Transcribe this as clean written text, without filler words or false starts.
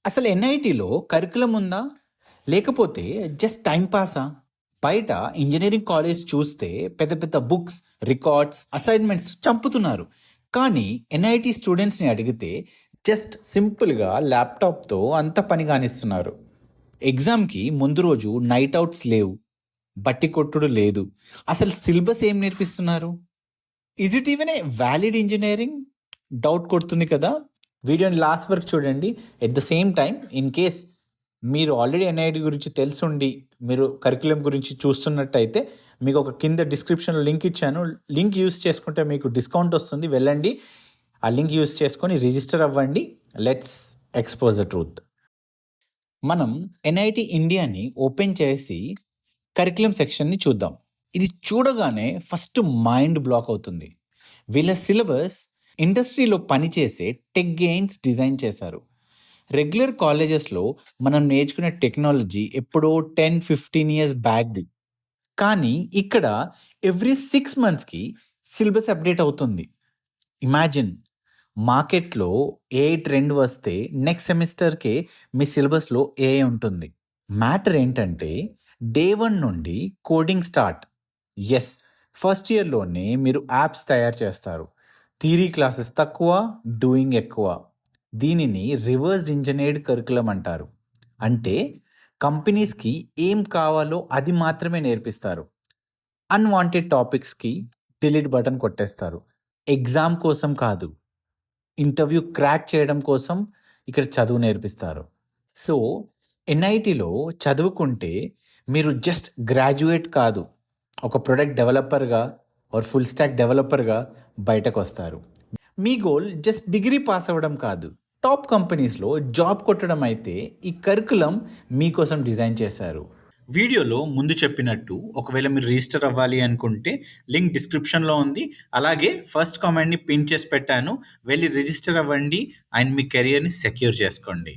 అసలు ఎన్ఐటీలో కరికులం ఉందా? లేకపోతే జస్ట్ టైం పాసా? బయట ఇంజనీరింగ్ కాలేజ్ చూస్తే పెద్ద పెద్ద బుక్స్, రికార్డ్స్, అసైన్మెంట్స్ చంపుతున్నారు. కానీ ఎన్ఐటీ స్టూడెంట్స్ని అడిగితే జస్ట్ సింపుల్గా ల్యాప్టాప్తో అంత పని కానిస్తున్నారు. ఎగ్జామ్కి ముందు రోజు నైట్ అవుట్స్ లేవు, బట్టి కొట్టుడు లేదు. అసలు సిలబస్ ఏం నేర్పిస్తున్నారు? Is it even a valid engineering? Doubt కొడుతుంది కదా. వీడియోని లాస్ట్ వరకు చూడండి. At the same time, in case మీరు ఆల్రెడీ ఎన్ఐటి గురించి తెలుసుండి మీరు కరికులం గురించి చూస్తున్నట్టయితే మీకు ఒక కింద డిస్క్రిప్షన్లో లింక్ ఇచ్చాను. లింక్ యూస్ చేసుకుంటే మీకు డిస్కౌంట్ వస్తుంది. వెళ్ళండి, ఆ లింక్ యూస్ చేసుకొని రిజిస్టర్ అవ్వండి. Let's expose the truth. మనం ఎన్ఐటి ఇండియాని ఓపెన్ చేసి కరికులం సెక్షన్ని చూద్దాం. ఇది చూడగానే ఫస్ట్ మైండ్ బ్లాక్ అవుతుంది. వీళ్ళ సిలబస్ ఇండస్ట్రీలో పనిచేసే టెక్ గెయిన్స్ డిజైన్ చేశారు. రెగ్యులర్ కాలేజెస్లో మనం నేర్చుకునే టెక్నాలజీ ఎప్పుడో 10-15 ఇయర్స్ బ్యాక్ది. కానీ ఇక్కడ ఎవ్రీ 6 monthsకి సిలబస్ అప్డేట్ అవుతుంది. ఇమాజిన్, మార్కెట్లో ఏ ట్రెండ్ వస్తే నెక్స్ట్ సెమిస్టర్కే మీ సిలబస్లో ఏ ఉంటుంది. మ్యాటర్ ఏంటంటే డే 1 నుండి కోడింగ్ స్టార్ట్. ఎస్, ఫస్ట్ ఇయర్లోనే మీరు యాప్స్ తయారు చేస్తారు. థియరీ క్లాసెస్ తక్కువ, డూయింగ్ ఎక్కువ. దీనిని రివర్స్డ్ ఇంజనీర్డ్ కరికులం అంటారు. అంటే కంపెనీస్కి ఏం కావాలో అది మాత్రమే నేర్పిస్తారు. అన్వాంటెడ్ టాపిక్స్కి డిలీట్ బటన్ కొట్టేస్తారు. ఎగ్జామ్ కోసం కాదు, ఇంటర్వ్యూ క్రాక్ చేయడం కోసం ఇక్కడ చదువు నేర్పిస్తారు. సో ఎన్ఐటీలో చదువుకుంటే మీరు జస్ట్ గ్రాడ్యుయేట్ కాదు, ఒక ప్రొడక్ట్ డెవలపర్గా ఆర్ ఫుల్ స్టాక్ డెవలపర్గా బయటకు వస్తారు. మీ గోల్ జస్ట్ డిగ్రీ పాస్ అవ్వడం కాదు, టాప్ కంపెనీస్లో జాబ్ కొట్టడం అయితే ఈ కరికులం మీకోసం డిజైన్ చేశారు. వీడియోలో ముందు చెప్పినట్టు ఒకవేళ మీరు రిజిస్టర్ అవ్వాలి అనుకుంటే లింక్ డిస్క్రిప్షన్లో ఉంది. అలాగే ఫస్ట్ కామెంట్ని పిన్ చేసి పెట్టాను. వెళ్ళి రిజిస్టర్ అవ్వండి అండ్ మీ కెరియర్ని సెక్యూర్ చేసుకోండి.